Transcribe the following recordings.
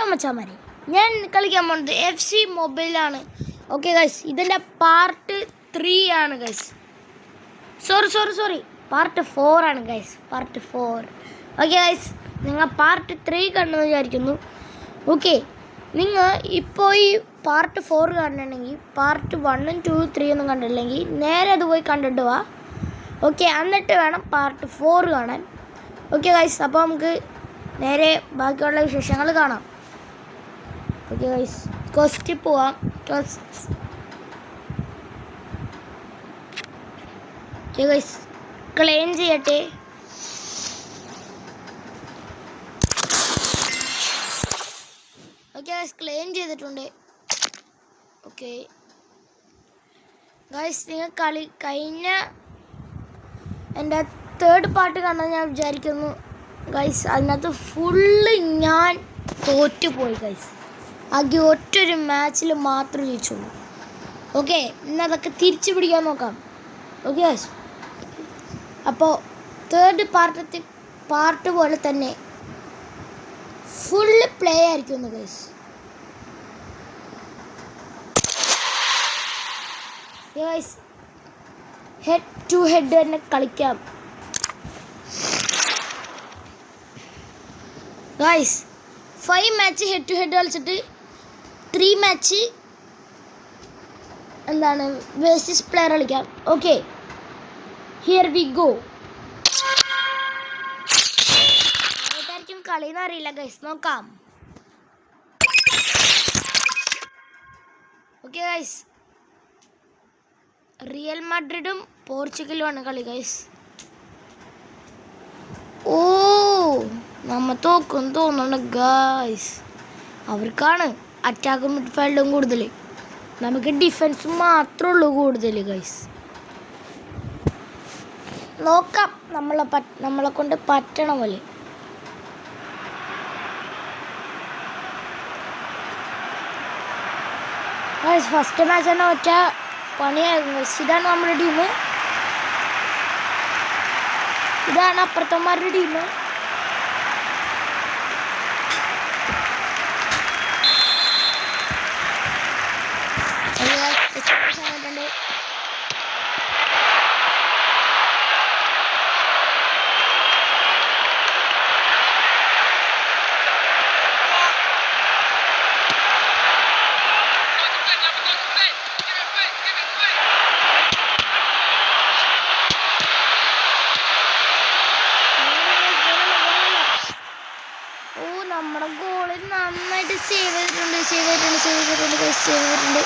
Hello മച്ചാമാരെ, ഞാൻ കളിക്കാൻ പോകുന്നത് FC മൊബൈലാണ്. ഓക്കെ ഗൈസ്, ഇതിൻ്റെ പാർട്ട് 3 ആണ് ഗൈസ്. സോറി പാർട്ട് 4 ആണ് ഗൈസ്. പാർട്ട് 4. ഓക്കെ ഗൈസ്, നിങ്ങൾ പാർട്ട് 3 കണ്ടെന്ന് വിചാരിക്കുന്നു. ഓക്കെ, നിങ്ങൾ ഇപ്പോൾ ഈ പാർട്ട് 4 കണ്ടിട്ടുണ്ടെങ്കിൽ പാർട്ട് 1, 2, 3 ഒന്നും കണ്ടിട്ടില്ലെങ്കിൽ നേരെ അത് പോയി കണ്ടിട്ട് വാ. ഓക്കെ, എന്നിട്ട് വേണം പാർട്ട് 4 കാണാൻ. ഓക്കെ ഗൈസ്, അപ്പോൾ നമുക്ക് നേരെ ബാക്കിയുള്ള വിശേഷങ്ങൾ കാണാം. ഓക്കെ ഗൈസ്, ക്വസ്റ്റ് പോവാം. ഓക്കെ ഗൈസ്, ക്ലെയിം ചെയ്യട്ടെ. ഓക്കെ ഗൈസ്, ക്ലെയിം ചെയ്തിട്ടുണ്ട്. ഓക്കെ ഗൈസ്, നിങ്ങൾ കളി കഴിഞ്ഞ എൻ്റെ 3rd പാർട്ട് കണ്ടെന്ന് ഞാൻ വിചാരിക്കുന്നു ഗൈസ്. അതിനകത്ത് ഫുള്ള് ഞാൻ തോറ്റുപോയി ഗൈസ്. ആകെ ഒറ്റൊരു മാച്ചിൽ മാത്രമേ ജയിച്ചുള്ളൂ. ഓക്കെ, ഇന്നതൊക്കെ തിരിച്ചു പിടിക്കാൻ നോക്കാം. ഓക്കെ ഗൈസ്, അപ്പോൾ 3rd പാർട്ട് പോലെ തന്നെ ഫുള്ള് പ്ലേ ആയിരിക്കും guys. Guys, head to head തന്നെ കളിക്കാം guys. 5 match head to head കളിച്ചിട്ട് 3 മാച്ച് എന്താണ് വേഴ്സസ് പ്ലെയർ കളിക്കാം. Okay, here we go. ഏതായിരിക്കും കളിയെന്ന് അറിയില്ല ഗൈസ്, നോക്കാം. ഓക്കെ ഗൈസ്, റിയൽ മാഡ്രിഡും പോർച്ചുഗലുമാണ് കളി ഗൈസ്. ഓ, നമ്മ തോക്കും തോന്നുന്നു ഗൈസ്. അവർക്കാണ് അറ്റാക്കും മിഡ്ഫീൽഡും കൂടുതൽ, നമുക്ക് ഡിഫൻസ് മാത്രമേ ഉള്ളൂ കൂടുതൽ ഗൈസ്. നോക്കാം, നമ്മളെ കൊണ്ട് പറ്റണ പോലെ. ഗൈസ്, ഫസ്റ്റ് മാച്ച് തന്നെ ഒറ്റ പണിയായിരുന്നു ഗൈസ്. ഇതാണ് നമ്മുടെ ടീം, ഇതാണ് അപ്പുറത്തന്മാരുടെ ടീം. നമ്മുടെ ഗോളിൽ നന്നായിട്ട് സേവ് ചെയ്തിട്ടുണ്ട്.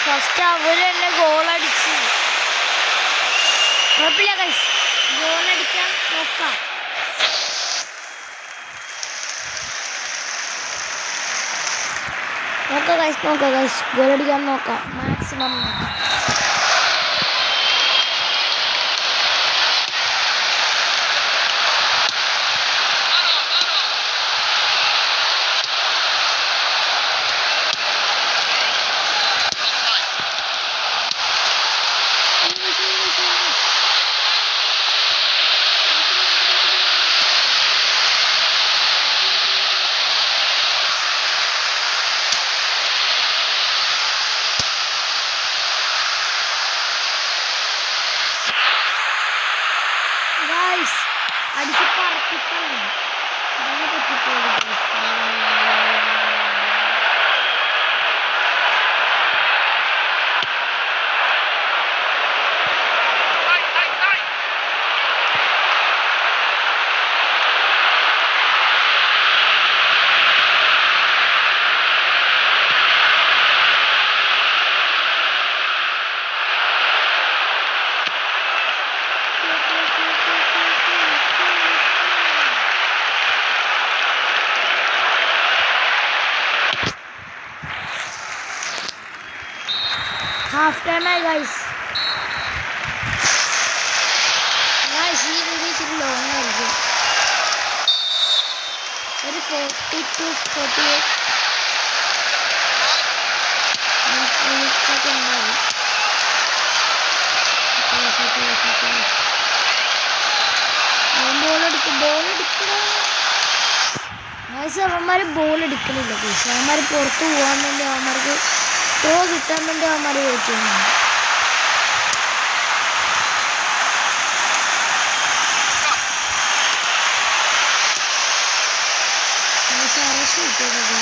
ഫസ്റ്റ് അവർ തന്നെ ഗോളടിച്ചു. കുഴപ്പമില്ല ഗൈസ്, ഗോളടിക്കാൻ നോക്കാം. നോക്കാം ഗൈസ്, ഗോളടിക്കാൻ നോക്കാം, മാക്സിമം നോക്കാം. അടിച്ച് പറപ്പിക്കണം. ഹാഫ് ടൈം ആയി ഗൈസ്. ഗൈസ് ഈ വീഡിയോ ഇച്ചിരി ലോങ് ആയിരിക്കും. ഒരു 40-48 മിനിറ്റ്സൊക്കെ ഉണ്ടാവും. അവന്മാർ ബോൾ എടുക്കണില്ല ഗൈസ്. അവന്മാർ പുറത്ത് പോകാൻ വേണ്ടി അവന്മാർക്ക് ത്രോ കിട്ടാൻ വേണ്ടി അവന്മാർ വെയിറ്റ് ചെയ്യുന്നുണ്ട്. അറസ്റ്റ് കിട്ടിയത്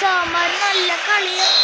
അവന്മാർ നല്ല കളിയാണ്.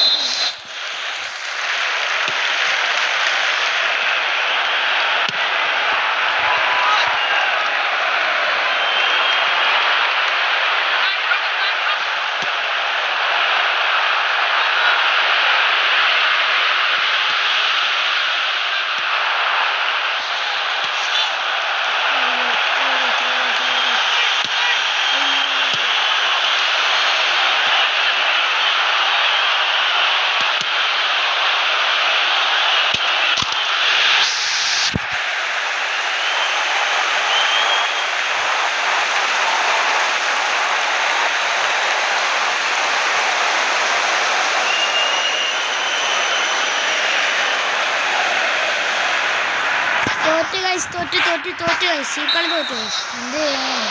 തോറ്റ് ഗൈസ്. ഈ കളി തോറ്റ് ഗൈസ്. എന്ത് ചെയ്യാനാണ്?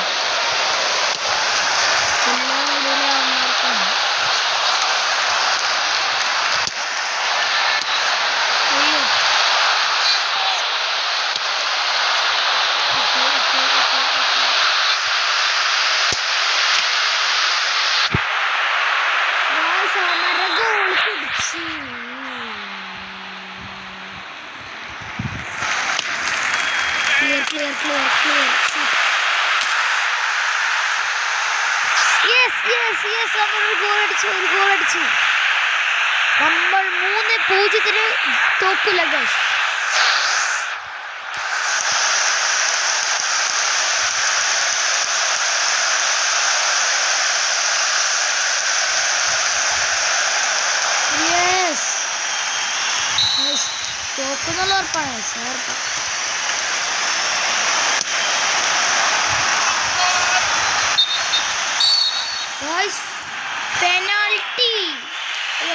Clear. Yes. നമ്മൾ ഒരു ഗോൾ അടിച്ചു. നമ്മൾ 3-0 തോക്കില്ല ഗൈസ്. തോക്കുന്നുള്ള ഉറപ്പാണ് ഉറപ്പാണ്.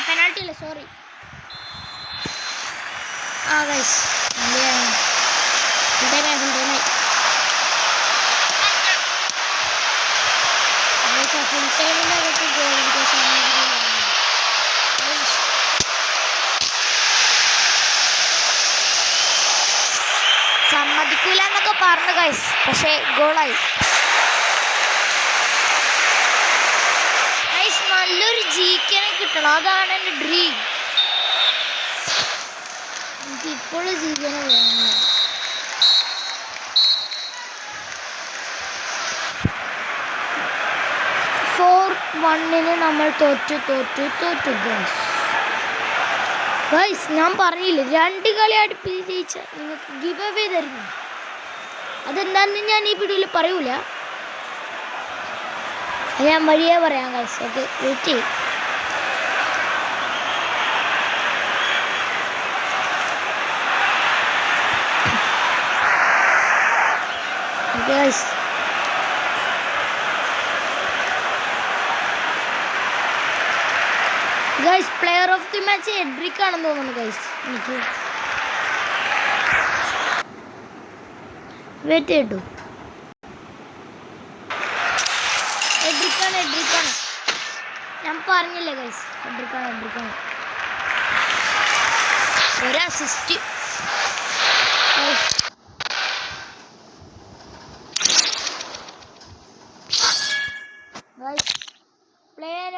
പെനാൽറ്റി അല്ല, സോറി. ഗൈസ് ഫുൾ ടൈമായി. ഫുൾ ടൈമിൻ്റെ അകത്ത് ഗോൾ അടിക്കാൻ സമ്മതിക്കൂല എന്നൊക്കെ പറഞ്ഞു ഗൈസ്. പക്ഷേ ഗോളായി. നല്ലൊരു ജീക്കനെ കിട്ടണം, അതാണ് എൻ്റെ ഡ്രീം. എനിക്ക് ഇപ്പോഴും ജീക്കനെ വേണം. നമ്മൾ തോറ്റു ഗൈസ്. ഞാൻ പറഞ്ഞില്ലേ 2 കളി അടുപ്പിച്ച് ജയിച്ച നിങ്ങൾക്ക് ഗിവ് അവേ തരുന്നു. അതെന്താണെന്ന് ഞാൻ ഈ വീഡിയോയിൽ പറയൂല, ഞാൻ വഴിയേ പറയാം ഗൈസ്. ഓക്കെ, വെയിറ്റ് ചെയ്യും. Guys player of the match Edric ആണെന്ന് തോന്നുന്നു ഗൈസ്. എനിക്ക് വെയിറ്റ് ചെയ്തു. എഡ്രിക്കാണ് ഞാൻ പറഞ്ഞില്ലേ ഗൈസ്, എഡ്രിക്കാണ്. ഒരു അസിസ്റ്റ്.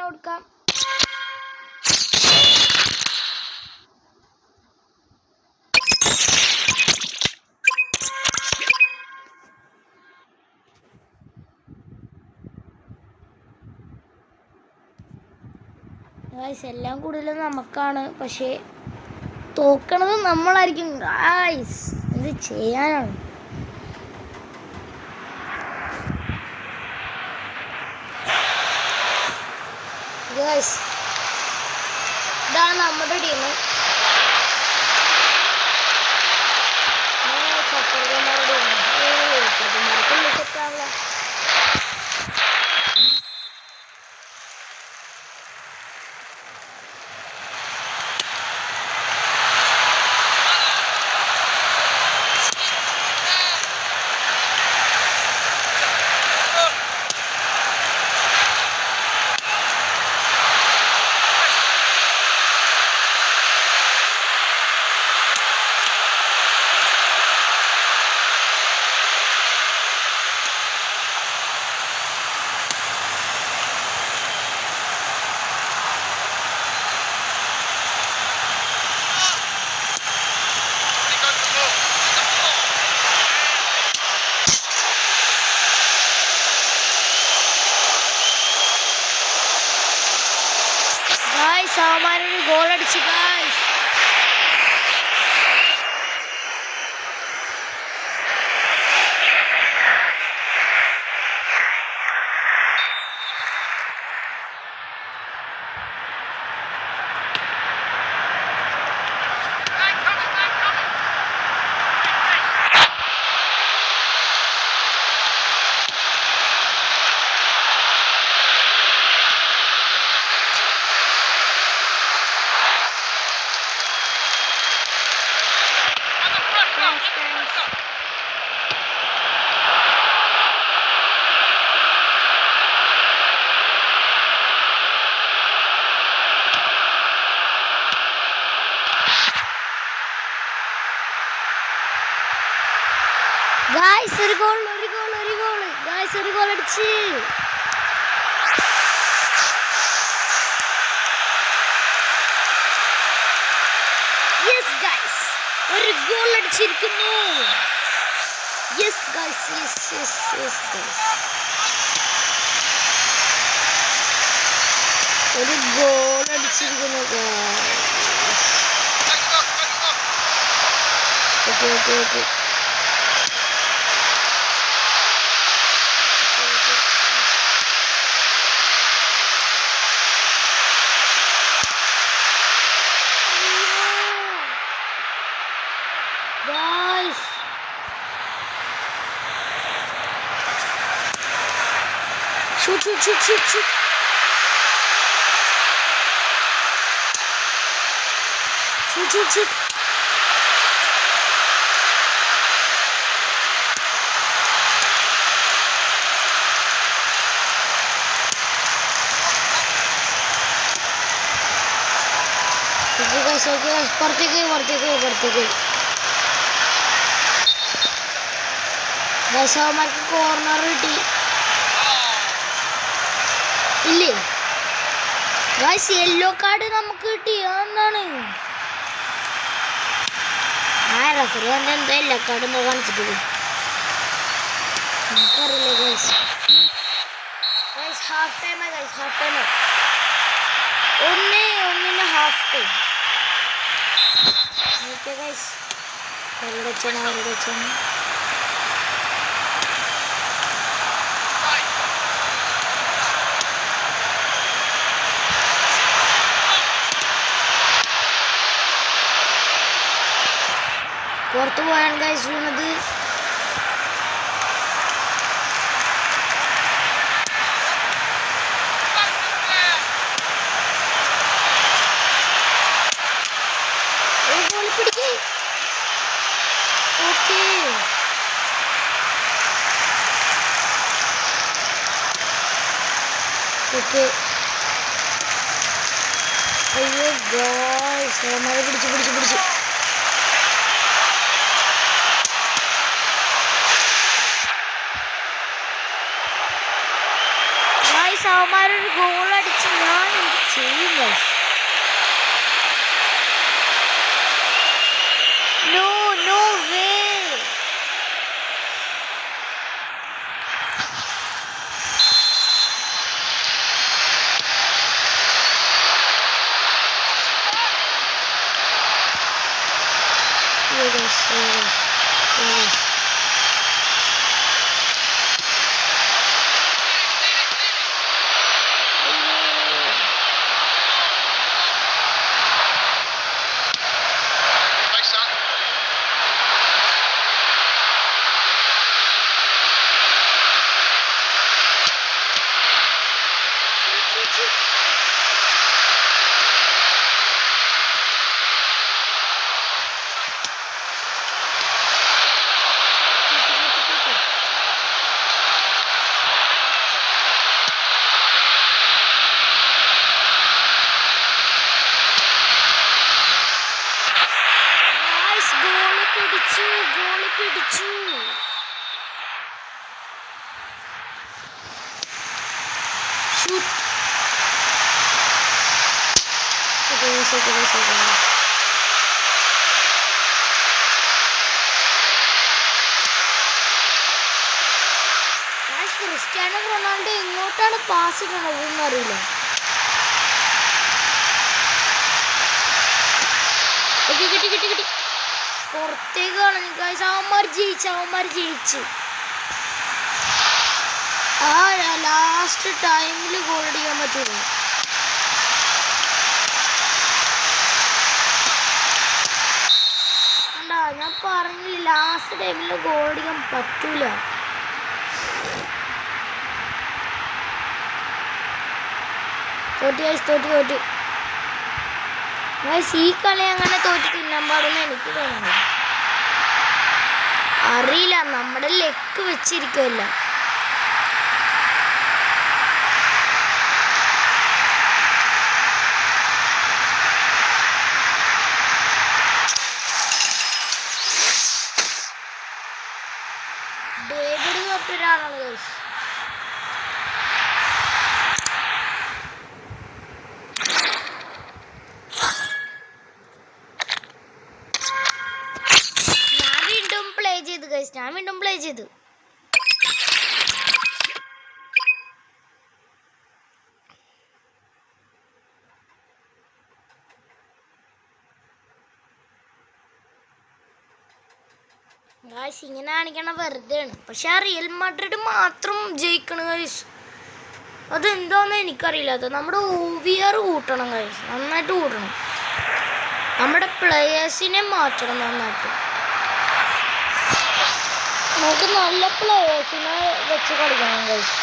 കൊടുക്കാം. ഗായ്സ് എല്ലാം കൂടുതലും നമുക്കാണ്, പക്ഷേ തോക്കണത് നമ്മളായിരിക്കും. ഗായ്സ് എന്ത് ചെയ്യാനാണ്? ഗായ്സ് ഇതാണ് നമ്മുടെ ടീം. അവന്മാരൊരു ഗോൾ അടിച്ചു. ഗായ്സ് ഒരു ഗോൾ ഗായ്സ്, ഒരു ഗോൾ അടിച്ച്. യെസ് ഗായ്സ്, ഒരു ഗോൾ അടിച്ചിരിക്കുന്നു. യെസ് ഗായ്സ്, യെസ് ഗായ്സ്, ഒരു ഗോൾ അടിച്ചിരിക്കുന്നു. Okay guys, shoot. Okay guys, പുറത്തേക്ക്. ദശവന്മാർക്ക് കോർണർ കിട്ടി ഇല്ലേ ഗായ്സ്? യെല്ലോ കാർഡ് നമുക്ക് കിട്ടി. എന്താണ് റഫറി എന്താ യെല്ലോ കാർഡ് എന്താ കാണിച്ചിട്ടത്? നമുക്കറിയില്ല guys. Half time 1-1 half time. Okay guys, അവരുടെ വെച്ചാണ് പുറത്തു പോയാണ് ഗൈസ് വീണത്. പിടിക്ക്. ഓക്കെ അയ്യോ ഗൈസ്, മഴ പിടിച്ചു. അവന്മാരൊരു ഗോൾ അടിച്ച് ഞാൻ എന്ത് ചെയ്യും ഗൈസ്? No no way. പിടിച്ചു. ഷൂട്ട്. ക്രിസ്ത്യാനോ റൊണാൾഡോ എങ്ങോട്ടാണ് പാസ് ഇടണതെന്ന് അറിയില്ല. കിട്ടി. പുറത്തേക്ക് കളഞ്ഞു ഗൈസ്. അവന്മാർ ജയിച്ചു. ആ ലാസ്റ്റ് ടൈമിൽ ഗോൾ അടിക്കാൻ പറ്റൂല. കണ്ടാ, ഞാൻ പറഞ്ഞില്ല ലാസ്റ്റ് ടൈമിൽ ഗോൾ അടിക്കാൻ പറ്റൂല. തോറ്റി. ഈ കളി അങ്ങനെ തോറ്റി തിന്നാൻ പാടുന്ന എനിക്ക് തോന്നുന്നു. അറിയില്ല, നമ്മുടെ ലെക്ക് വെച്ചിരിക്കുമല്ല. David തൊട്ടൊരാളാണ് guys. ഞാൻ വീണ്ടും പ്ലേ ചെയ്തു. ഗൈസ് ഇങ്ങനെ കാണിക്കണ വെറുതെയാണ്. പക്ഷെ ആ റിയൽ മാഡ്രിഡ് മാത്രം ജയിക്കണ ഗൈസ്, അതെന്താന്ന് എനിക്കറിയില്ലാത്ത. നമ്മുടെ OVR കൂട്ടണം ഗൈസ്, നന്നായിട്ട് കൂട്ടണം. നമ്മുടെ പ്ലേയേഴ്സിനെ മാറ്റണം നന്നായിട്ട്. നമുക്ക് നല്ല പ്ലേയേഴ്സിനെ വെച്ച് കളിക്കണം ഗൈസ്.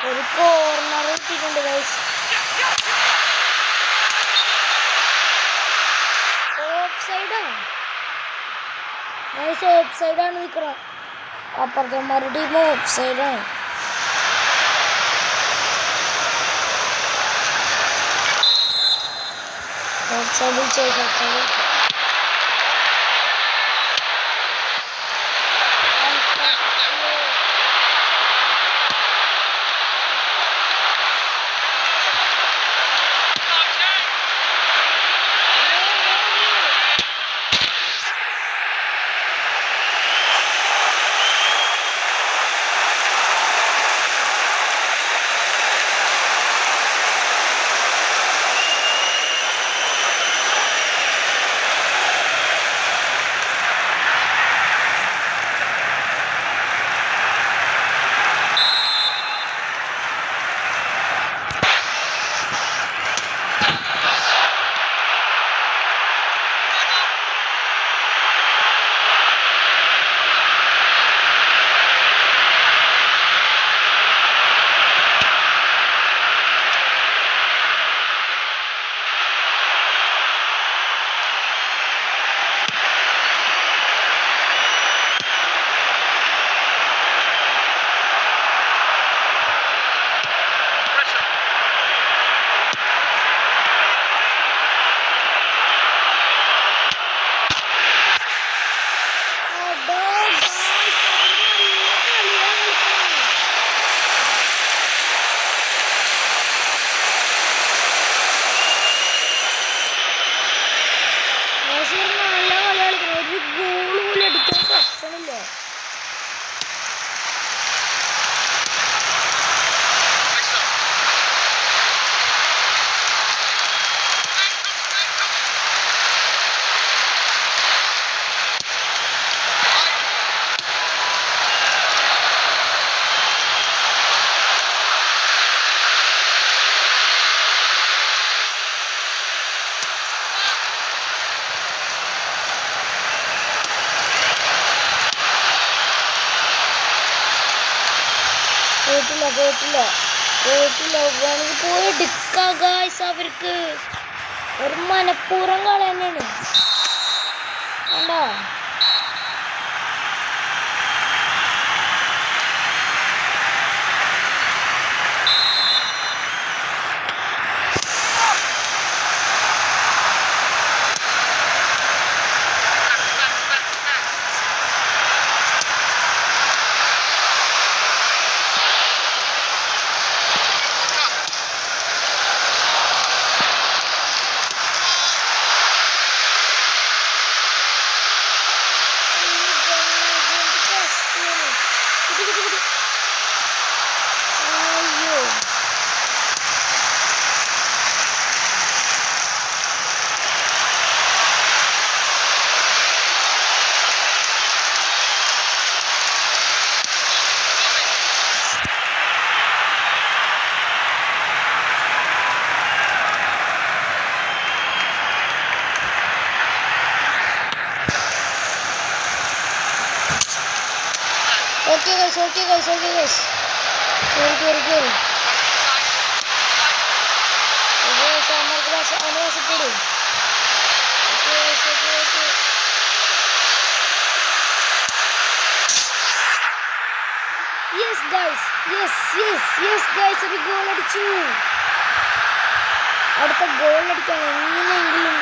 ഒരു കോർണർ ഇട്ടിട്ടുണ്ട് ഗൈസ്. ഓഫ് സൈഡാണ് നിൽക്കണം. അപ്പുറത്തെ ടീം ഓഫ് സൈഡാണ്. ഓഫ് സൈഡിൽ ചെയ്തു. പോയിട്ടില്ല പോയിട്ടില്ല പോയിട്ടില്ല. വേണമെങ്കിൽ പോയി എടുക്കാം ഗായ്സ്. അവർക്ക് ഒരു മനപ്പൂർവ്വം കളയാനാണ്. കണ്ടോ? Okay guys. Kiri. Okay, sama kelas anu sepuluh. Okay. Yes guys. Yes guys. ഒരു ഗോൾ അടിച്ചു. അടുത്ത ഗോൾ അടിക്കാൻ എങ്ങനെയെങ്കിലും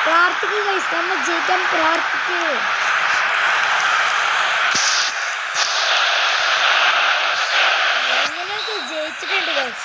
പ്രാർത്ഥിക്കുക guys. നമ്മൾ ജയിക്കാൻ പ്രാർത്ഥിക്കുക. ജയിച്ചിട്ടുണ്ട് guys.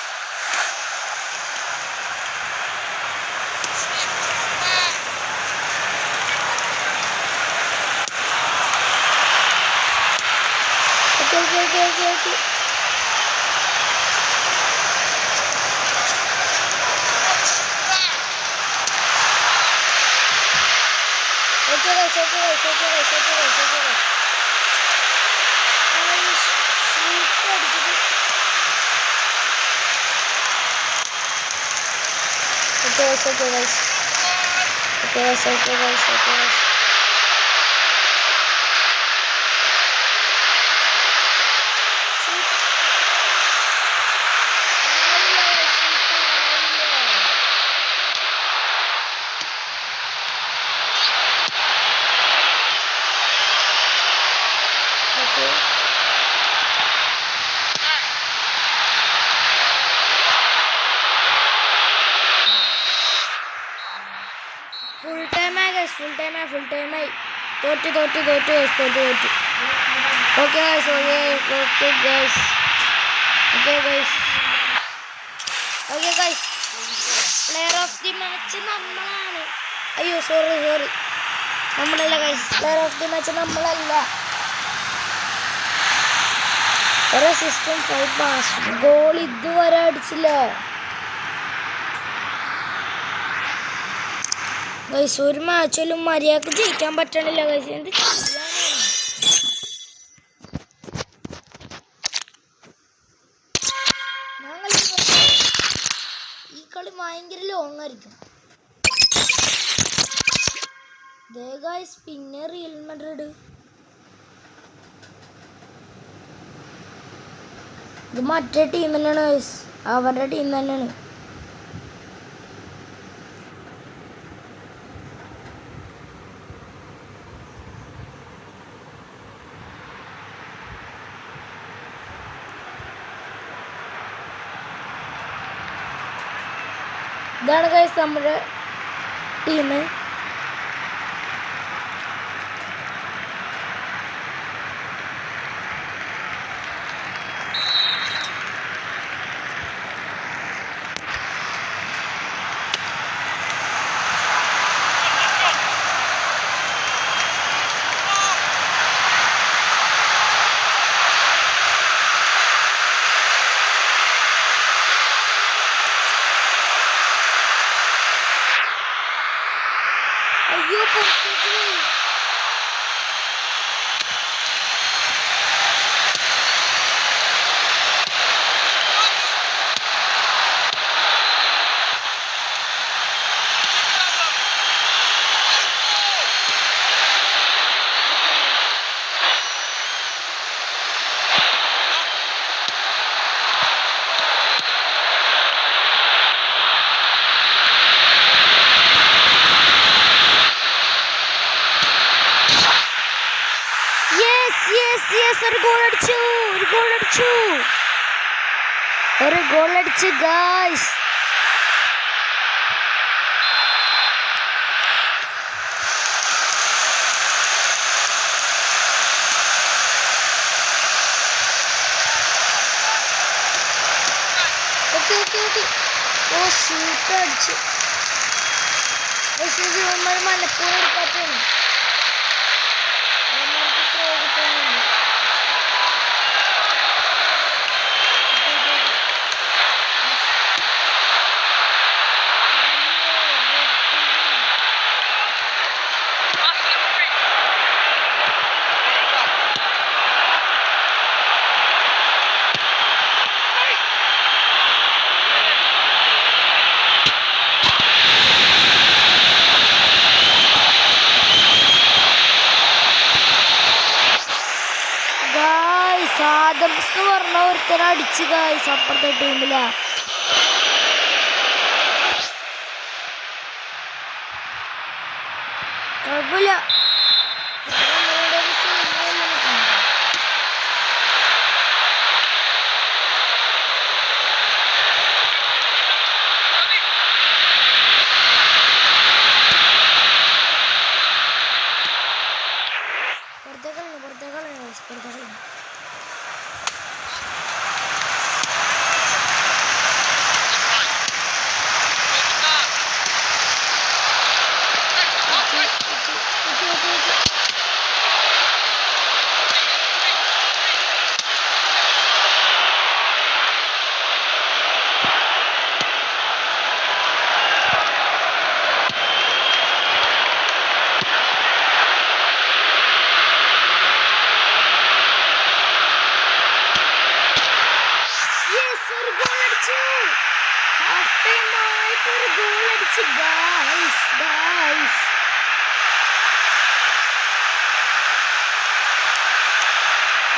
Okay. Okay guys. Full time ആയി. തോറ്റ്. Okay guys. Player of the match നമ്മളാണ്. അയ്യോ സോറി. നമ്മളല്ല guys. Player of the match നമ്മളല്ല. ഒരു സിസ്റ്റം 5 പാസ്. ഗോൾ ഇതുവരെ അടിച്ചില്ല. ഗൈസ് ഒരു മാച്ചിലും മര്യാദക്ക് ജയിക്കാൻ പറ്റണില്ല ഗൈസ്. എന്ത് ഈ കളി ഭയങ്കര ലോങ് ആയിരിക്കും. ഗൈസ് പിന്നെ റിയൽ മാഡ്രിഡ്. ഇത് മറ്റേ ടീം തന്നെയാണ് ഗൈസ്. അവരുടെ ടീം തന്നെയാണ്. ഇതാണ് ഗൈസ് നമ്മുടെ ടീം. അടിച്ചു. ഒരു ഗോൾ അടിച്ചു ഗായ്സ്. ഓ ഷൂട്ട് അടിച്ചു. മലപ്പുറം എടുക്കാത്തതാണ്. ത്രോ കിട്ടുന്നുണ്ട്. ആദംസ് എന്ന് പറഞ്ഞ ഒരുത്തനെ അടിച്ച് ഗായ്സ് അപ്പുറത്തെ ടീമിലാ. കുഴപ്പമില്ല.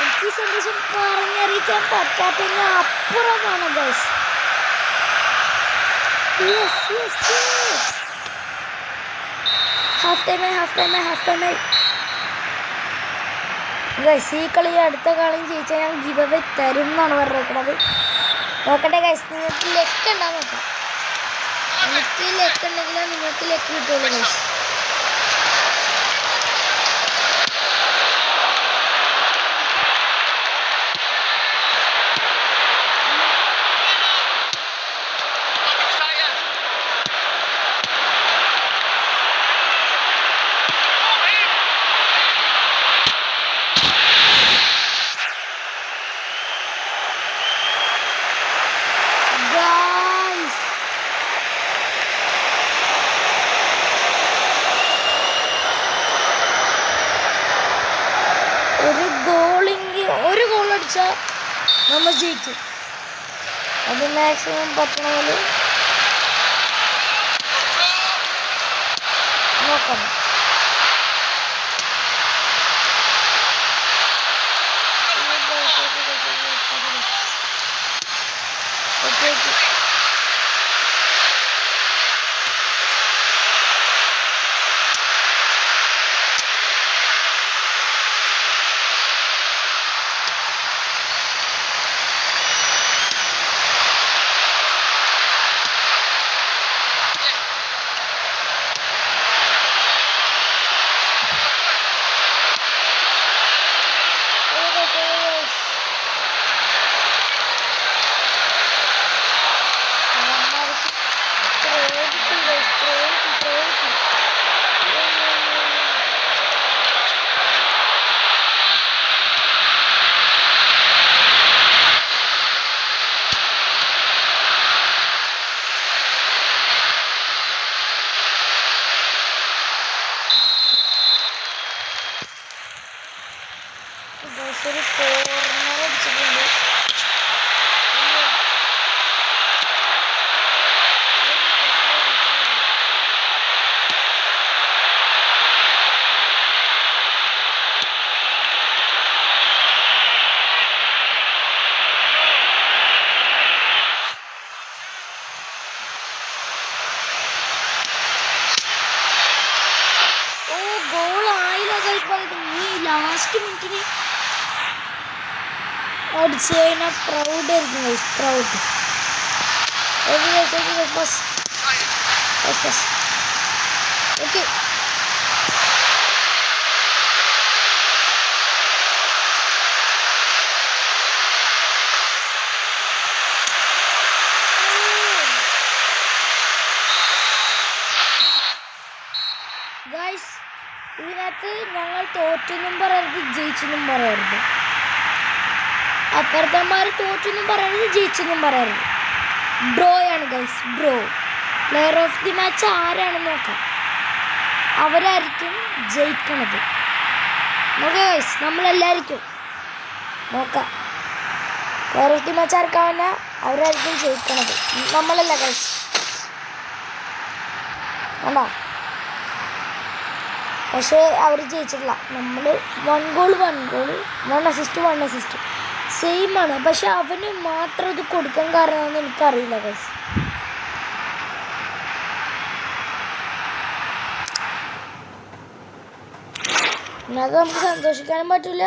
എനിക്ക് സന്തോഷം പറഞ്ഞറിയിക്കാൻ പറ്റാത്തതിന് അപ്പുറമാണ് ഗൈസ്. ഹാഫ് ടൈമായി ഗൈസ്. ഈ കളി അടുത്ത കളിയും ജയിച്ചാൽ ഞാൻ ഗിവ് അവേ തരും എന്നാണ് പറഞ്ഞേക്കണത്. നോക്കട്ടെ ഗൈസ്, നിങ്ങൾക്ക് ലെക്ക് ഉണ്ടാകും നോക്കാം. എനിക്ക് ലെക്ക് ഉണ്ടെങ്കിലേ നിങ്ങൾക്ക് ലെക്ക് കിട്ടുള്ളൂ ഗൈസ്. ഒരു ഗോൾ അടിച്ചാൽ നമ്മൾ ജയിക്കും. അത് മാക്സിമം പറ്റണ പോലെ നോക്കണം. ഒരു കോർണർ അടിച്ചിട്ടുണ്ട്. ഓ ഗോൾ ആയില്ല. ഈ ലാസ്റ്റ് മിനിറ്റിന് അടിച്ച് കഴിഞ്ഞാൽ പ്രൗഡായിരിക്കും guys, proud. Okay guys, okay guys, ബസ് ബസ് ബസ്. ഓക്കെ ഗൈസ്, ഇതിനകത്ത് ഞങ്ങൾ തോറ്റെന്നും പറയരുത്, ജയിച്ചെന്നും പറയരുത്. അപ്പുറത്തന്മാർ തോറ്റെന്നും പറയരുത്, ജയിച്ചെന്നും പറയരുത്. ഡ്രോയാണ് guys, draw. Player of the match ആരാണെന്ന് നോക്കാം. അവരായിരിക്കും ജയിക്കണത്. നോക്കാം ഗൈസ്, നമ്മളെല്ലായിരിക്കും നോക്കാം. പ്ലെയർ ഓഫ് ദി മാച്ച് ആർക്കാവല്ല, അവരായിരിക്കും ജയിക്കണത്, നമ്മളല്ല ഗൈസ്. വേണ്ട, പക്ഷേ അവർ ജയിച്ചിട്ടില്ല. നമ്മൾ 1 ഗോൾ 1 അസിസ്റ്റ് സെയിം ആണ്. പക്ഷെ അവന് മാത്രം ഇത് കൊടുക്കാൻ കാരണമെന്ന് എനിക്കറിയില്ല ഗൈസ്. അത് നമുക്ക് സന്തോഷിക്കാനും പറ്റില്ല,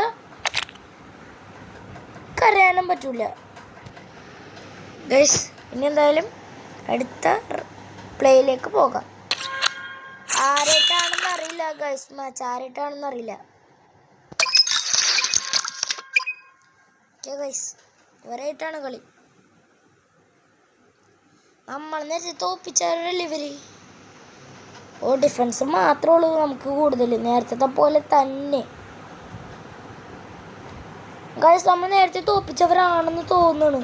കരയാനും പറ്റില്ല ഗൈസ്. ഇനി എന്തായാലും അടുത്ത പ്ലേയിലേക്ക് പോകാം. ആരായിട്ടാണെന്ന് അറിയില്ല ഗൈസ്, മാച്ച് ആരായിട്ടാണെന്ന് അറിയില്ല. ഗൈസ്, ഇവരായിട്ടാണ് കളി. നമ്മൾ നേരത്തെ തോപ്പിച്ചവരല്ലേ ഇവര്. ഓ, ഡിഫൻസ് മാത്രമേ ഉള്ളൂ നമുക്ക് കൂടുതൽ, നേരത്തെ പോലെ തന്നെ ഗൈസ്. നമ്മൾ നേരത്തെ തോപ്പിച്ചവരാണെന്ന് തോന്നുന്നു,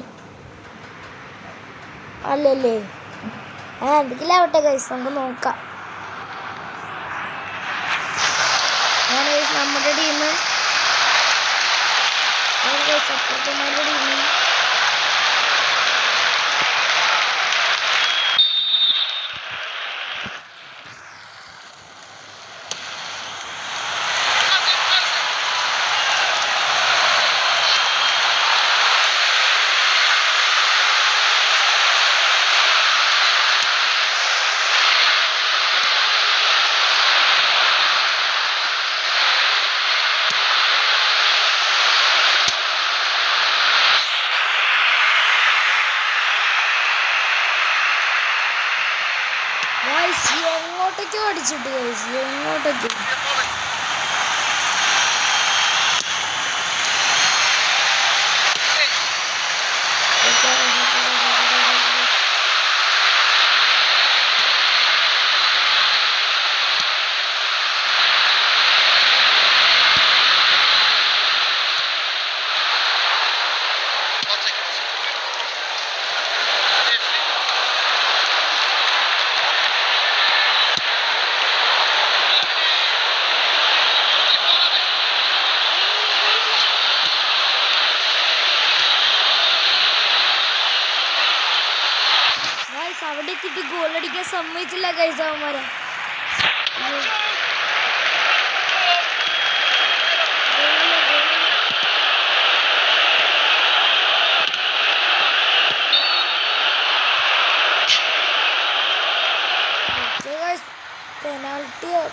അല്ലല്ലേ? എന്തെങ്കിലും ആവട്ടെ ഗൈസ്, നമുക്ക് നോക്കാം. നമ്മുടെ ടീം സപ്പോർട്ടർമാരുടെ ടീം എങ്ങോട്ടേക്കോ അടിച്ചിട്ട് ഗൈസ്, എങ്ങോട്ടേക്കോ. അവിടെ എത്തിയിട്ട് ഗോളടിക്കാൻ സമ്മതിച്ചില്ല ഗൈസ് അവന്മാരെ.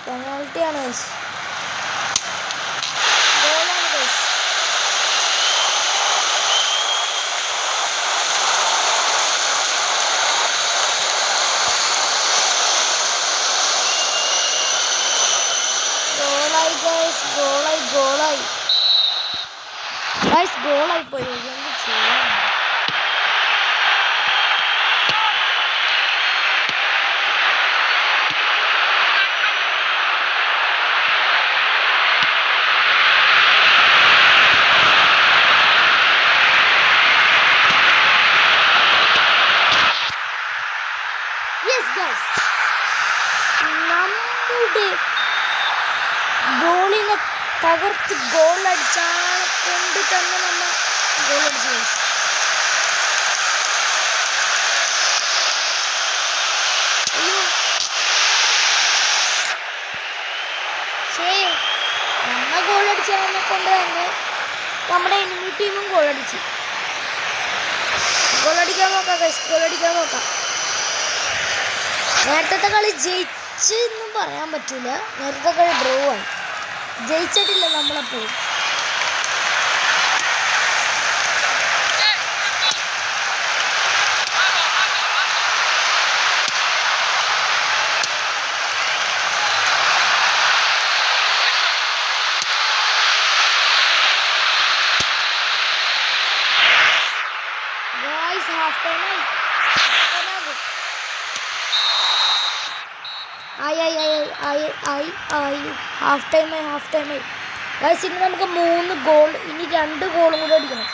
പെനാൾട്ടിയാണ് ഗൈസ്, ഗോളാണ് ഗൈസ്. ഗോളായി പോയി. എന്ത് ചെയ്യാൻ? നമ്മുടെ ഗോളിനെ തകർത്ത് ഗോളടിച്ചാൽ കൊണ്ട് തന്നെ നമ്മൾ ഗോളടിച്ചു. അയ്യോ, നമ്മൾ ഗോളടിച്ചതിനെ കൊണ്ട് തന്നെ നമ്മുടെ എനിമി ടീമും ഗോളടിച്ചു. ഗോളടിക്കാൻ നോക്കാം ഗൈസ്, ഗോളടിക്കാൻ നോക്കാം. നേരത്തെ കളി ജയിച്ചെന്നും പറയാൻ പറ്റൂല, നേരത്തെ കളി ഡ്രോ ആയി, ജയിച്ചിട്ടില്ല നമ്മളെപ്പോഴും. ഗൈസ് ഹാഫ് ടൈം ആയി ഹാഫ് ടൈം ആയി ഗൈസ്. ഇനി നമുക്ക് 3 ഗോൾ, ഇനി 2 ഗോളും കൂടി അടിക്കണം.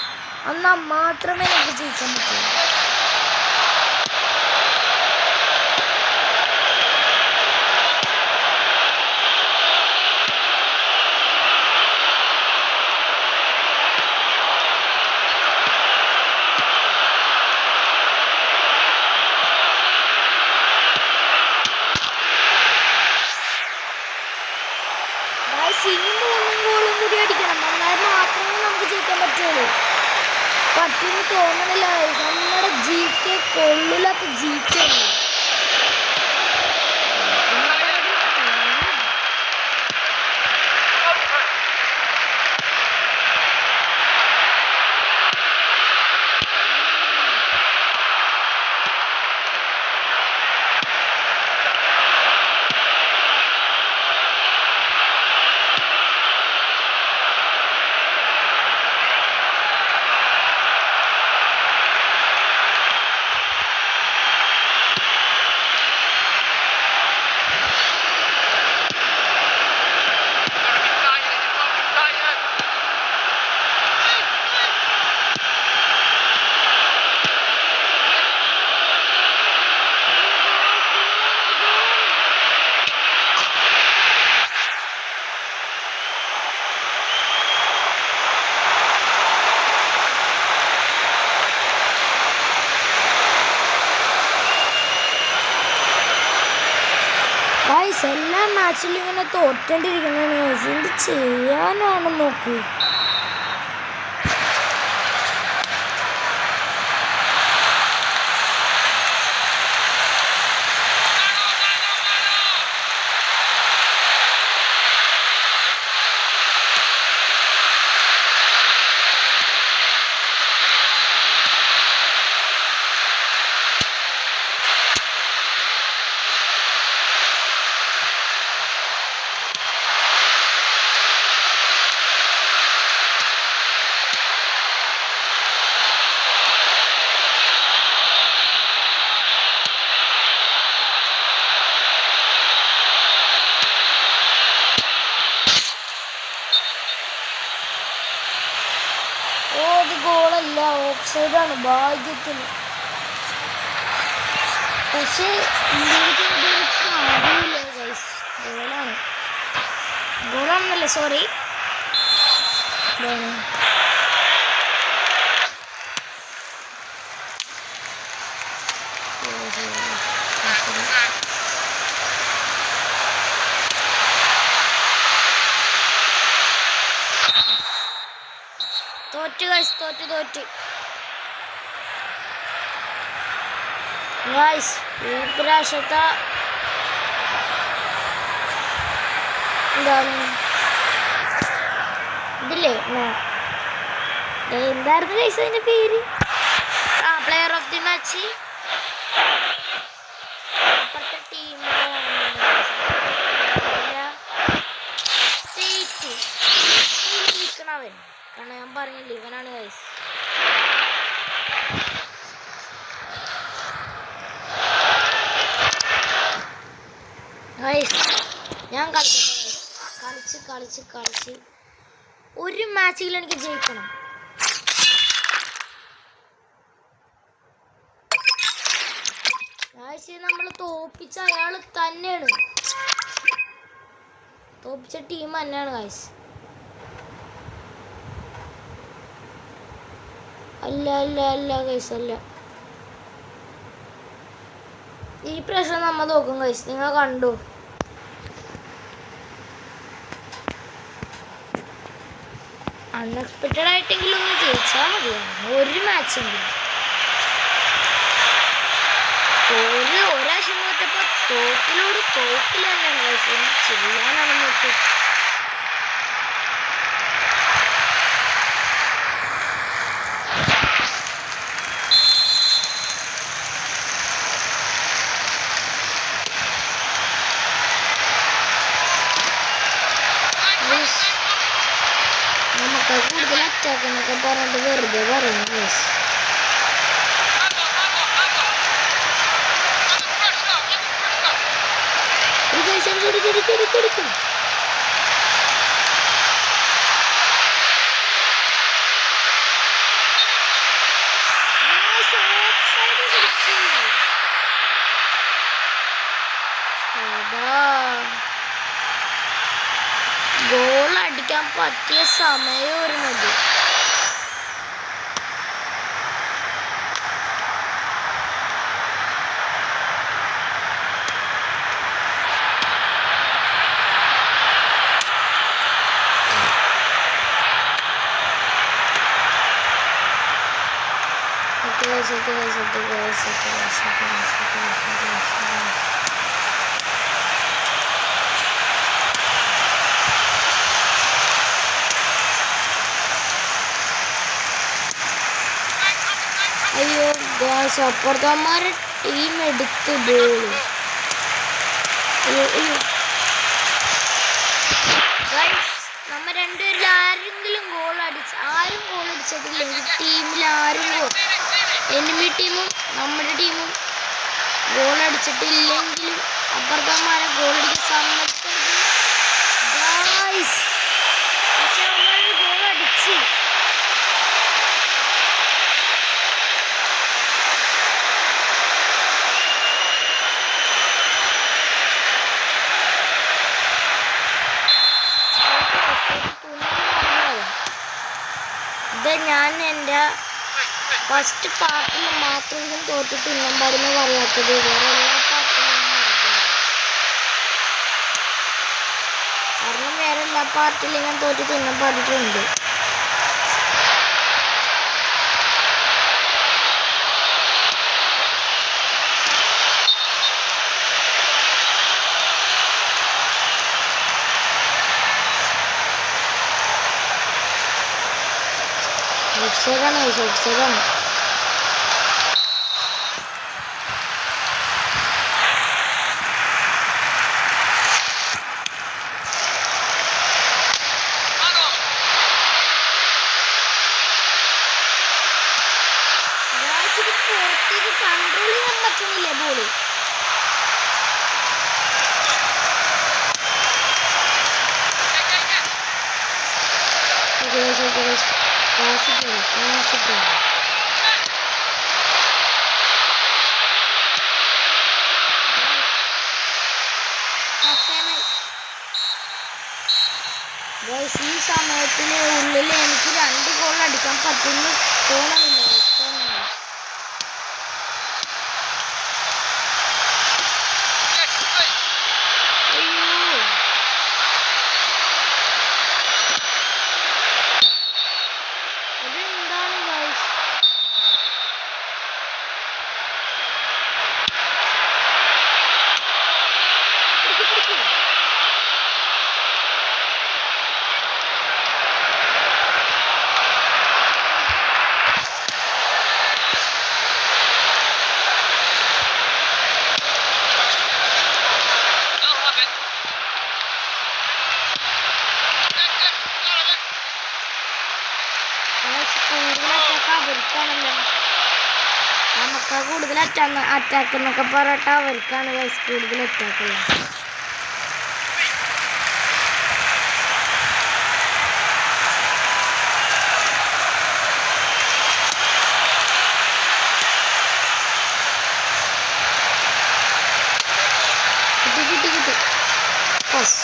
എന്നാൽ മാത്രമേ നമുക്ക് ജയിക്കാൻ പറ്റുള്ളൂ. ഇനി 3 ഗോളും കൂടി അടിക്കണം. എന്നാൽ മാത്രമേ നമുക്ക് ജയിക്കാൻ പറ്റുള്ളൂ. പറ്റുമെന്ന് തോന്നണില്ല. നമ്മുടെ GK കൊള്ളില്ലാത്ത GK ആണ്. എല്ലാ മാച്ചിലും ഇങ്ങനെ തോറ്റോണ്ടിരിക്കുന്നതാണ്. എന്ത് ചെയ്യാനാണ് നോക്ക്. അത് ഗോളല്ല, ഓഫ് സൈഡാണ് ഭാഗ്യത്തിന്. പക്ഷേ ഗോളാണെന്നല്ലേ, സോറി. തോറ്റ് ഗൈസ്. ഈ പ്രാവശ്യത്തെ എന്താണ് ഇതില്ലേ, എന്തായിരുന്നു ഗൈസ് അതിൻ്റെ പേര്? പ്ലെയർ ഓഫ് ദി മാച്ച് അപ്പുറത്തെ ടീമിക്കണവൻ. കാരണം ഞാൻ പറഞ്ഞില്ല, ഇവനാണ് ഗൈസ്. ഞാൻ കളിച്ച് ഒരു മാച്ചിൽ എനിക്ക് ജയിക്കണം. നമ്മൾ തോപ്പിച്ച അയാൾ തന്നെയാണ്, തോപ്പിച്ച ടീം തന്നെയാണ് ഗൈസ്. അല്ല ഗൈസ്, അല്ല. ഈ പ്രശ്നം നമ്മൾ നോക്കും ഗൈസ്, നിങ്ങൾ കണ്ടു. അൺഎക്സ്പെക്റ്റഡ് ആയിട്ടെങ്കിലും ഒന്ന് ജയിച്ചാൽ മതിയായിരുന്നു, ഒരു മാച്ചെങ്കിലും. ഒരാഴ്ച നോക്കിയപ്പോൾ തോക്കിൽ തന്നെയാണ് ഗൈസ്. എന്ത് ചെയ്യാനാണ് നോക്കി. കൂടുതൽ അറ്റാക്ക് എന്നൊക്കെ പറഞ്ഞിട്ട് വെറുതെ പറയുന്നു ഗൈസ്. എടുക്ക്. ഗോൾ അടിക്കാൻ പറ്റിയ സമയം വരുന്നത്. അയ്യോ ഗായ്സ്, അപ്പുറത്തന്മാരെ ടീം എടുത്ത് ബോള്. നമ്മ രണ്ടുപേരിൽ ആരെങ്കിലും ഗോൾ ആരും ഗോൾ അടിച്ചിട്ടില്ലെങ്കിൽ ടീമിൽ ആരും എനിമി ടീമും നമ്മുടെ ടീമും ഗോൾ അടിച്ചിട്ടില്ലെങ്കിലും അപ്പുറത്തന്മാരെ ഗോൾ അടിക്കാൻ സമ്മതിക്കരുത് ഗായ്സ്. പക്ഷെ നമ്മൾ ഗോൾ അടിച്ചു. ഇത് ഞാൻ എൻ്റെ ഫസ്റ്റ് പാർട്ടിൽ മാത്രം തോറ്റ് തിന്നാൻ പാടുന്ന പറയാത്തത്. വേറെ എല്ലാ പാർട്ടിലും കാരണം വേറെ എല്ലാ പാർട്ടിലും ഞാൻ തോറ്റ് തിന്നാൻ പാടിയിട്ടുണ്ട്. ഓഫ്സൈഡാണ്. പുറത്തേക്ക് കൺട്രോൾ ചെയ്യാൻ പറ്റുന്നില്ലേ ബോള്? ഈ സമയത്തിന് ഉള്ളിൽ എനിക്ക് 2 ഗോൾ അടിക്കാൻ പറ്റുന്നു തോന്നണില്ല. നമുക്ക് കൂടുതൽ അറ്റാക്ക് എന്നൊക്കെ പറഞ്ഞിട്ട് അവർക്കാണ് കൂടുതൽ അറ്റാക്ക് ഉള്ളത്. കിട്ടി ബസ്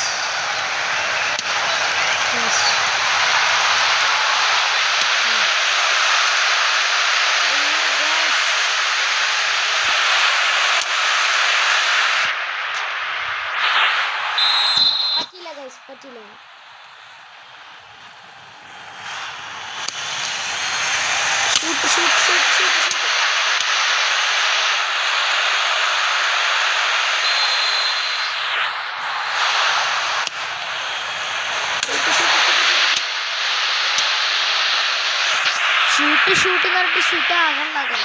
പറ്റില്ല. ഷൂട്ട് എന്ന് പറഞ്ഞിട്ട് ഷൂട്ട് ആകണ്ടാകും.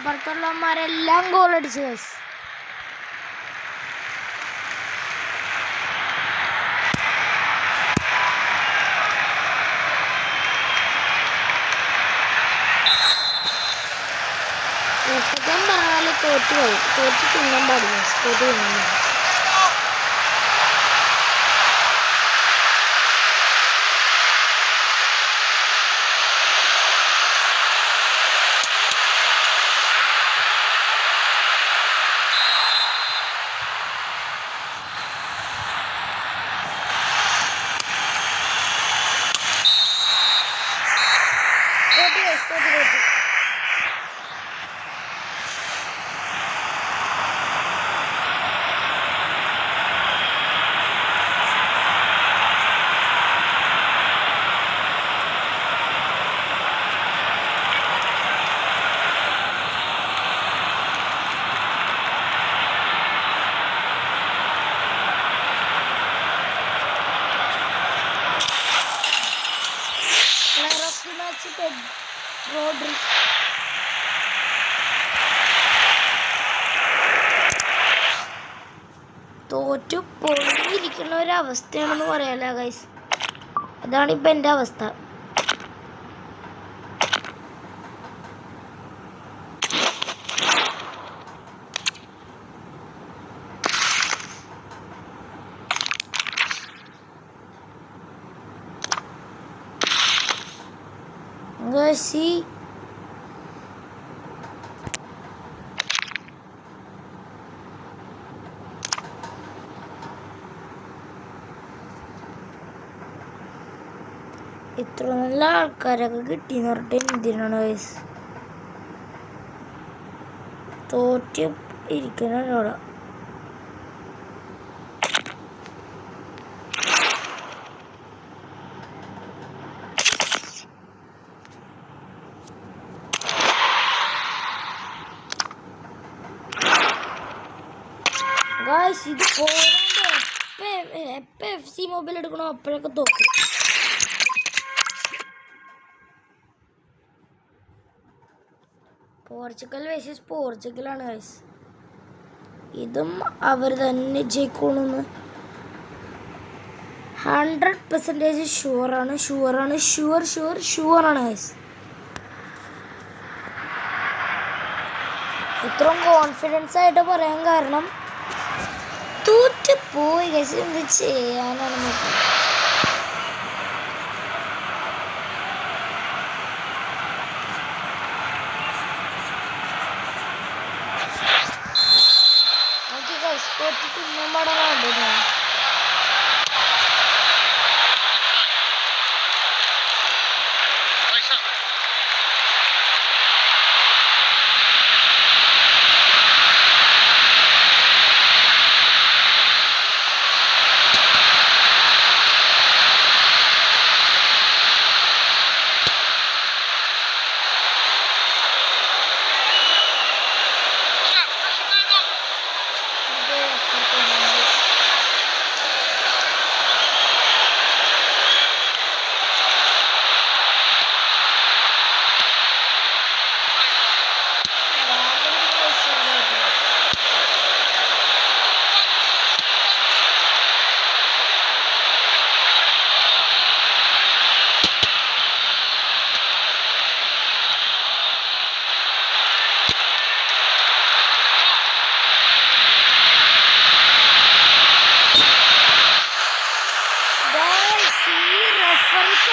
അപ്പുറത്തുള്ളവന്മാരെല്ലാം ഗോൾ അടിച്ചു ഗൈസ്. എപ്പോഴും പറഞ്ഞാൽ തോറ്റുപോയി. തോറ്റ് തിന്നാൻ പാടില്ല. തോറ്റ് തിന്നാൻ പാടില്ല. തോറ്റു പൊളിഞ്ഞിരിക്കുന്ന ഒരവസ്ഥയാണെന്ന് പറയാലോ ഗൈസ്. അതാണിപ്പോൾ എൻ്റെ അവസ്ഥ. ഗൈസ് ഇത്ര നല്ല ആൾക്കാരൊക്കെ കിട്ടിയെന്ന് പറഞ്ഞിട്ട് എന്തിനാണ് ഗൈസ് തോറ്റ് ഇരിക്കുന്നവരോടാ. ഗൈസ് ഇത് പോരാണ്ട് എപ്പോൾ FC മൊബൈൽ എടുക്കണോ അപ്പോഴൊക്കെ തോക്കും. പോർച്ചുഗൽ വേഴ്സസ് പോർച്ചുഗലാണ് ഗൈസ്. ഇതും അവർ തന്നെ ജയിക്കണമെന്ന് 100% ഷുവറാണ് ഗൈസ്. ഇത്രയും കോൺഫിഡൻസ് ആയിട്ട് പറയാൻ കാരണം തോറ്റ് പോയി ഗൈസ്. എന്ത് ചെയ്യാനാണ് നോക്കുക. തോറ്റ് തിന്നാൻ പാടാനുണ്ട് ഞാൻ.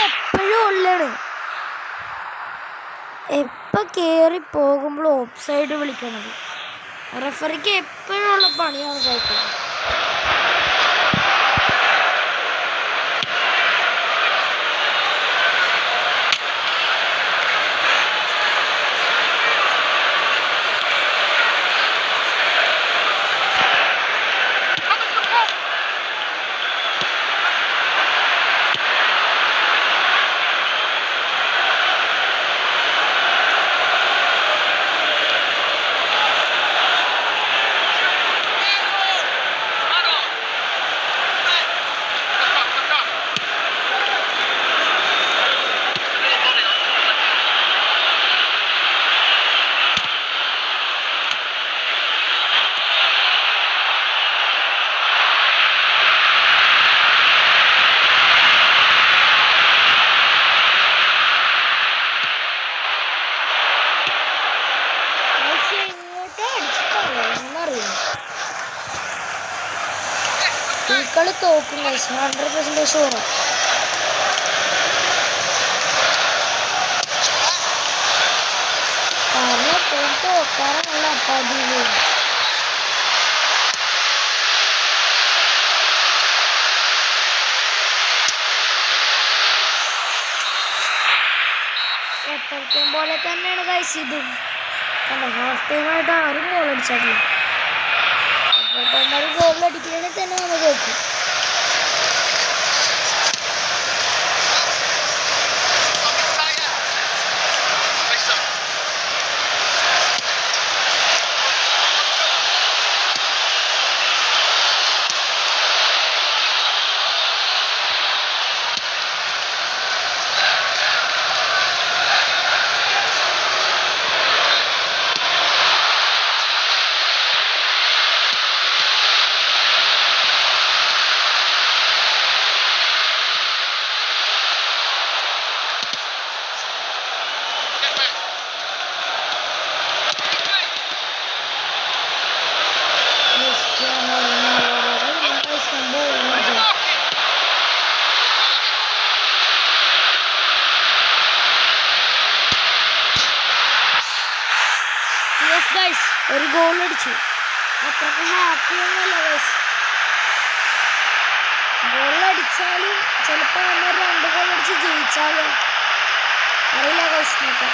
എപ്പോഴും ഉള്ളാണ്. എപ്പോൾ കയറി പോകുമ്പോൾ ഓഫ് സൈഡ് വിളിക്കണത് റെഫറിക്ക് എപ്പോഴും ഉള്ള പണിയാണ് കഴിക്കുന്നത്. ഈ കളി തോക്കും ഗൈസ് 100% ഷുവർ. കാരണം തോക്കാറാണല്ല പതിവ്. എപ്പോഴത്തെയും പോലെ തന്നെയാണ് ഗൈസ് ഇതും. കാരണം ഹാഫ് ടൈമായിട്ട് ആരും ഗോൾ അടിച്ചിട്ടില്ല. എപ്പോഴത്തേമാരും ഗോൾ അടിക്കണമെങ്കിൽ തന്നെ നമ്മൾ തോക്കും. ഒരു ഗോൾ അടിച്ചു. അത്രയ്ക്ക് ഹാപ്പി ഒന്നുമല്ല ഗൈസ്. ഗോൾ അടിച്ചാലും ചിലപ്പോൾ നമ്മൾ 2 ഗോൾ അടിച്ച് ജയിച്ചാലോ അറിയില്ല ഗൈസ്. നോക്കാം.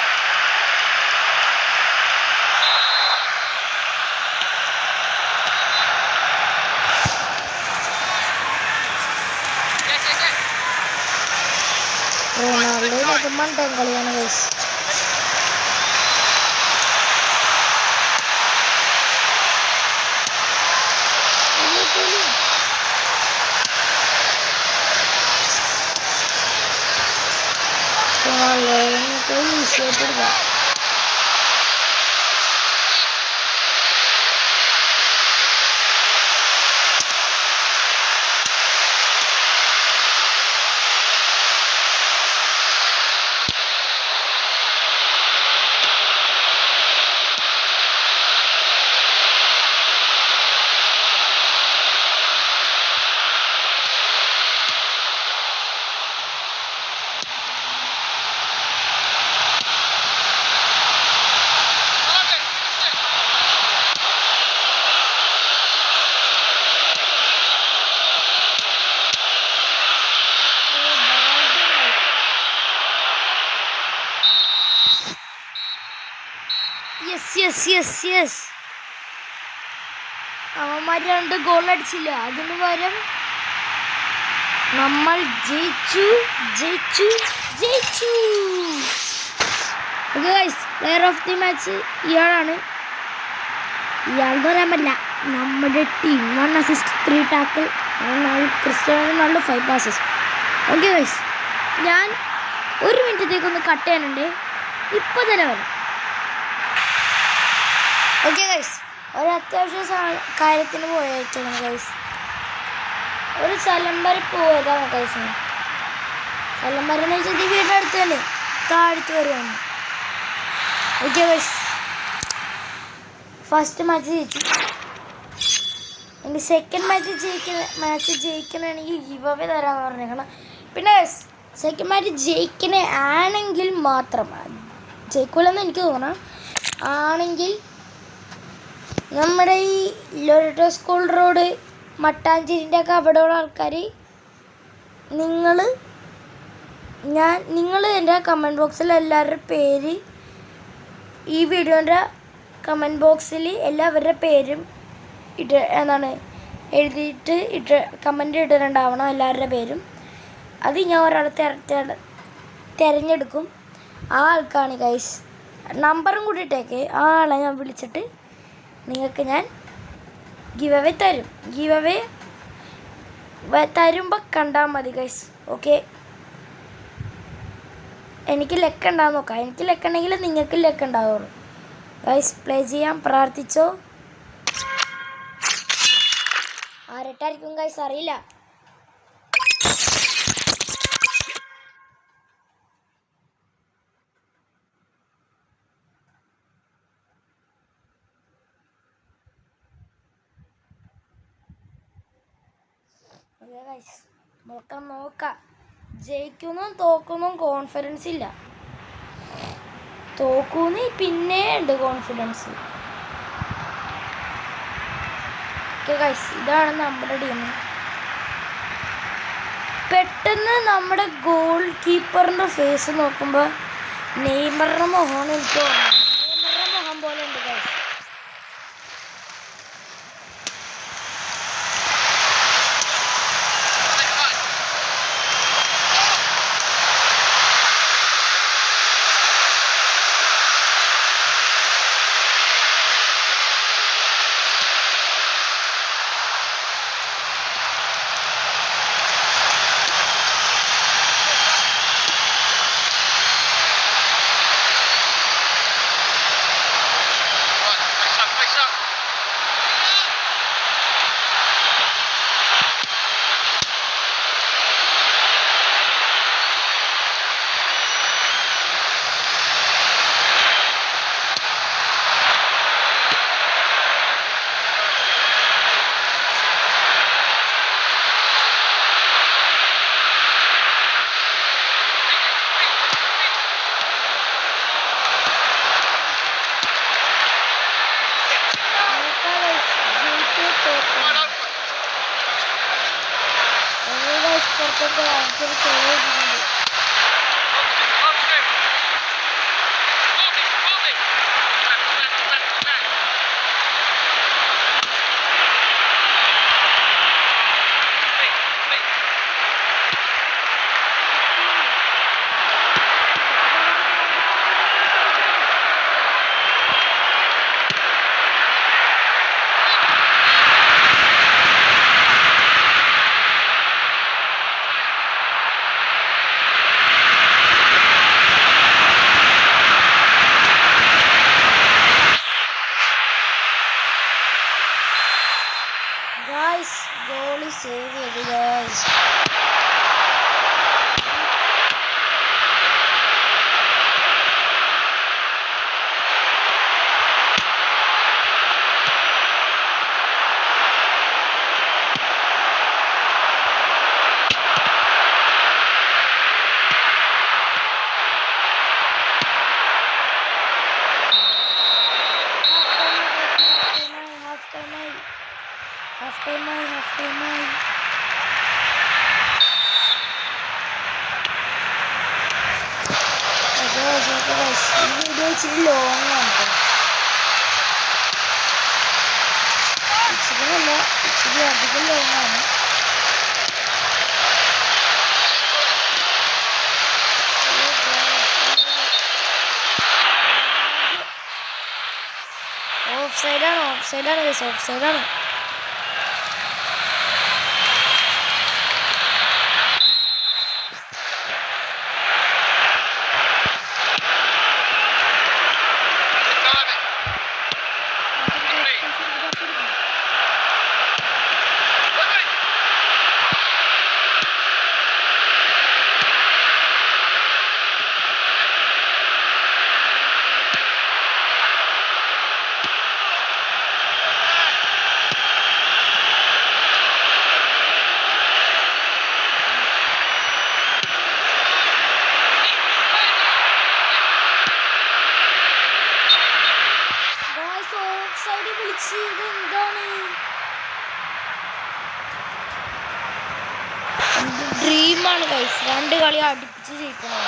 റൊണാൾഡോ മണ്ടൻ കളിയാണ് ഗൈസ്. ഈസിയായിട്ടെടുക്കാം. യെസ് അവന്മാർ 2 ഗോൾ അടിച്ചില്ല. അതിന് പകരം നമ്മൾ ജയിച്ചു. പ്ലെയർ ഓഫ് ദി മാച്ച് ഇയാളാണ്. ഇയാളെന്ന് പറയാൻ പറ്റില്ല. നമ്മുടെ team 1 assist 3 tackle, Cristiano Ronaldo 5 passes. Okay guys, ഞാൻ 1 മിനിറ്റത്തേക്കൊന്ന് കട്ട് ചെയ്യാനുണ്ട്. ഇപ്പോൾ തന്നെ വരാം. ഓക്കെ ഗൈസ്, ഒരു അത്യാവശ്യ കാര്യത്തിന് പോയേക്കാണ് ഗൈസ്. ഒരു സ്ഥലം വരെ പോയതാണ് ഗൈസ്. സ്ഥലം വരെ എന്ന് വെച്ചാൽ വീടിൻ്റെ അടുത്ത് തന്നെ, താഴത്ത് വരുവാണ്. ഓക്കെ ഗൈസ്, ഫസ്റ്റ് മാച്ച് ജയിച്ചു. എനിക്ക് സെക്കൻഡ് മാച്ച് ജയിക്കണമെങ്കിൽ ഗിവ് തരാമെന്ന് പറഞ്ഞേക്കണം. പിന്നെ സെക്കൻഡ് മാച്ച് ജയിക്കണേ ആണെങ്കിൽ മാത്രം, ജയിക്കൂലെന്ന് എനിക്ക് തോന്നണം. ആണെങ്കിൽ നമ്മുടെ ഈ ലൊറട്ടോ സ്കൂൾ റോഡ് മട്ടാഞ്ചേരിൻ്റെ ഒക്കെ അവിടെയുള്ള ആൾക്കാർ നിങ്ങൾ എൻ്റെ കമൻറ്റ് ബോക്സിൽ എല്ലാവരുടെ പേര്, ഈ വീഡിയോൻ്റെ കമൻറ്റ് ബോക്സിൽ എല്ലാവരുടെ പേരും എഴുതിയിട്ട് കമൻറ്റ് ഇട്ടിട്ടുണ്ടാവണം, എല്ലാവരുടെ പേരും. അത് ഞാൻ ഒരാളെ തിരഞ്ഞെടുക്കും. ആ ആൾക്കാണ് ഗൈസ്, നമ്പറും കൂടി ഇട്ടേക്ക്. ആ ആളെ ഞാൻ വിളിച്ചിട്ട് നിങ്ങൾക്ക് ഞാൻ ഗിവ് തരും. ഗിവ് തരുമ്പോൾ കണ്ടാൽ മതി ഗൈസ്. ഓക്കെ, എനിക്ക് ലെക്ക് ഉണ്ടാകാൻ നോക്കാം. എനിക്ക് ലെക്ക് ഉണ്ടെങ്കിൽ നിങ്ങൾക്ക് ലെക്ക് ഉണ്ടാവുള്ളൂ ഗൈസ്. പ്ലേ ചെയ്യാൻ പ്രാർത്ഥിച്ചോ. ആരട്ടായിരിക്കും ഗൈസ് അറിയില്ല. നോക്കാം നോക്കാം. ജയിക്കുന്നും തോക്കുന്നും കോൺഫിഡൻസ് ഇല്ല. തോക്കൂന്ന് പിന്നെ ഉണ്ട് കോൺഫിഡൻസ്. ഇതാണ് നമ്മുടെ ടീം. പെട്ടെന്ന് നമ്മുടെ ഗോൾ കീപ്പറിൻ്റെ ഫേസ് നോക്കുമ്പോൾ നെയ്മറിൻ്റെ മുഖമാണ് എനിക്ക് തോന്നുന്നത്. നെയ്മറിൻ്റെ മുഖം പോലെ ഉണ്ട് ഗൈസ്. Goalie save ചെയ്തു guys. Half time ആയി. ഈ വീഡിയോ ഇച്ചിരി ലോങ് ആണ്. ഇച്ചിരി അധികം ലോങ് ആണ്. ഓഫ് സൈഡാണ്. ഡ്രീമാണ് ഗൈസ്. 2 കളി അടുപ്പിച്ച് ജയിക്കണം.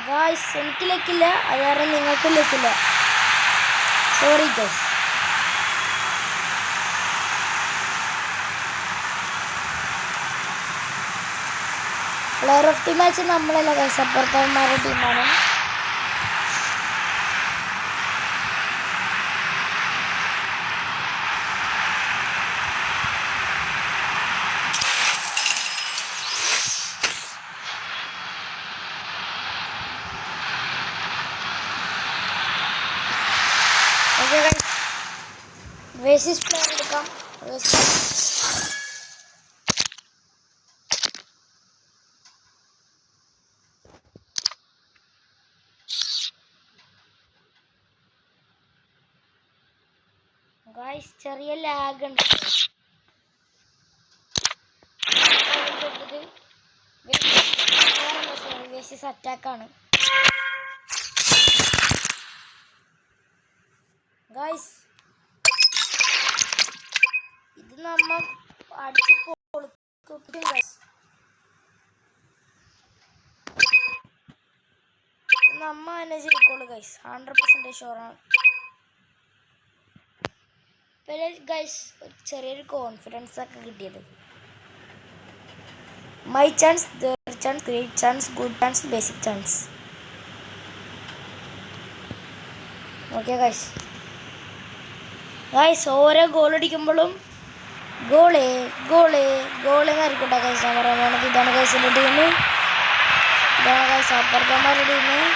ഗായ്സ് എനിക്ക് ലക്കില്ല, അത് കാരണം നിങ്ങൾക്ക് ലക്കില്ല. Sorry guys. Player of the match നമ്മളല്ല ഗായ്സ്, അപ്പുറത്തവന്മാരുടെ ടീമാണ്. ഓക്കെ ഗായ്സ്, വേസിസ് പ്ലെയർ എടുക്കാം. ഗായ്സ് ചെറിയ ലാഗ് ഉണ്ട്. വേസിസ് അറ്റാക്കാണ് ഗായ്സ്. ഇത് നമ്മ അടിച്ച് പൊളിക്കും ഗായ്സ്. നമ്മ തന്നെ ജയിക്കോളൂ ഗൈസ്, 100% ഷുവറാണ്. പിന്നെ ഗൈസ് ഒരു ചെറിയൊരു കോൺഫിഡൻസ് ഒക്കെ കിട്ടിയത്. My chance, their chance, great chance, good chance, basic chance. Okay guys. Guys ഓരോ ഗോൾ അടിക്കുമ്പോഴും ഗോളേ ഗോളേ ഗോളേ എന്നായിരിക്കട്ടെ ഗൈസ്. ഞാൻ പറയാനാണെങ്കിൽ ഇതാണ് ഗൈസിൻ്റെ ടീം, ഇതാണ് ഗൈസ് അപ്പുറത്തന്മാരുടെ ടീം.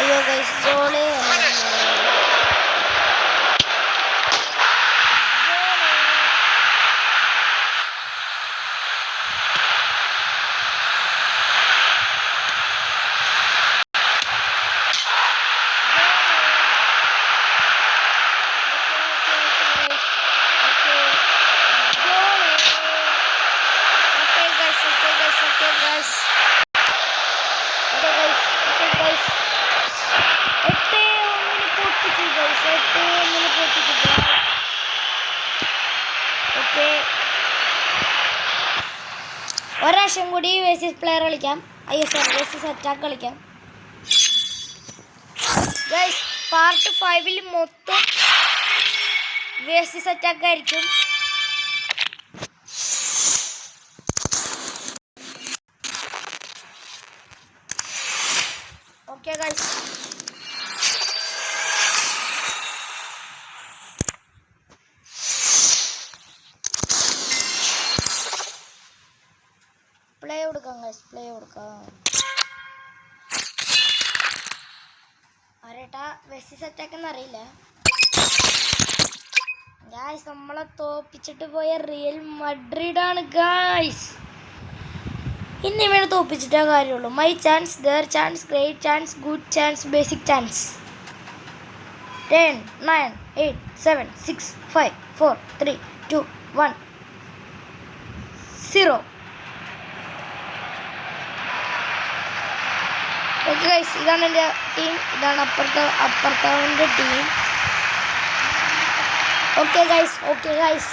അയ്യോ ഗൈസ് ഗോളേ. ഒരാശം കൂടി വേസിസ് പ്ലെയർ കളിക്കാം. അയ്യോ സോറി, വേസിസ് അറ്റാക്ക് കളിക്കാം ഗൈസ്. പാർട്ട് 5 മൊത്തം വേസിസ് അറ്റാക്ക് ആയിരിക്കും. Okay guys. പ്ലേ കൊടുക്കാം ഗൈസ്, പ്ലേ കൊടുക്കാം. ആരേട്ടാ വേസിസ് അറ്റാക്ക് എന്നറിയില്ല ഗായ്സ്. നമ്മളെ തോപ്പിച്ചിട്ട് പോയ റിയൽ മഡ്രിഡാണ് ഗായ്സ്. ഇനി ഇവനെ തോപ്പിച്ചിട്ടേ കാര്യമുള്ളൂ. My chance, their chance, great chance, good chance, basic chance. 10 9 8 7 6 5 4 3 2 1 0. Okay guys, ഇതാണ് എൻ്റെ ടീം, ഇതാണ് അപ്പുറത്തവൻ്റെ team. Okay guys, okay guys.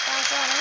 പാസ്സാണ്.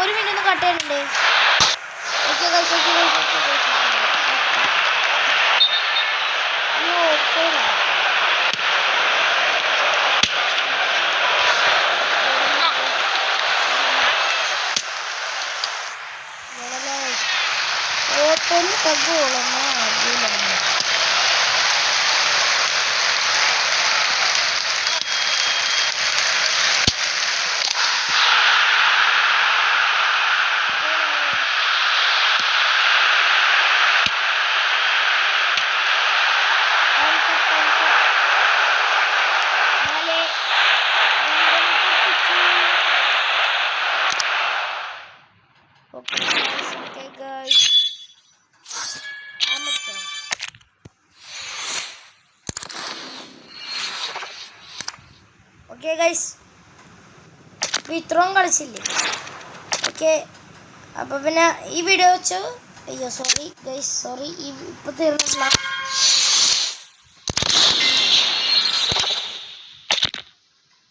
ഒരു മിനിറ്റ് ഒന്ന് കട്ട് ചെയ്യുന്നുണ്ട്. ഓക്കെ ഗൈസ് അയ്യോ ശരി ഓട്ടോന് തഗ്ഗോളാം ഓക്കെ ഗൈസ് ഇത്രയും കളിച്ചില്ലേ. ഓക്കെ അപ്പോൾ പിന്നെ ഈ വീഡിയോ വെച്ച് അയ്യോ സോറി ഗൈസ് സോറി ഇപ്പോൾ തീർന്നിട്ടില്ല.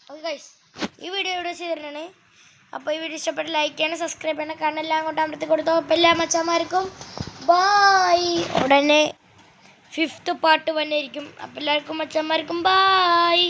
ഓക്കെ ഗൈസ് ഈ വീഡിയോ ഇവിടെ വെച്ച് തരുന്നതാണ്. അപ്പോൾ ഈ വീഡിയോ ഇഷ്ടപ്പെട്ട് ലൈക്ക് ചെയ്യണം, സബ്സ്ക്രൈബ് ചെയ്യണം, കണ്ണെല്ലാം അങ്ങോട്ട് അമർത്തി കൊടുത്തോ. അപ്പോൾ എല്ലാ മച്ചന്മാർക്കും ബായ്. ഉടനെ 5th പാർട്ട് വന്നിരിക്കും. അപ്പോൾ എല്ലാവർക്കും മച്ചന്മാർക്കും ബായ്.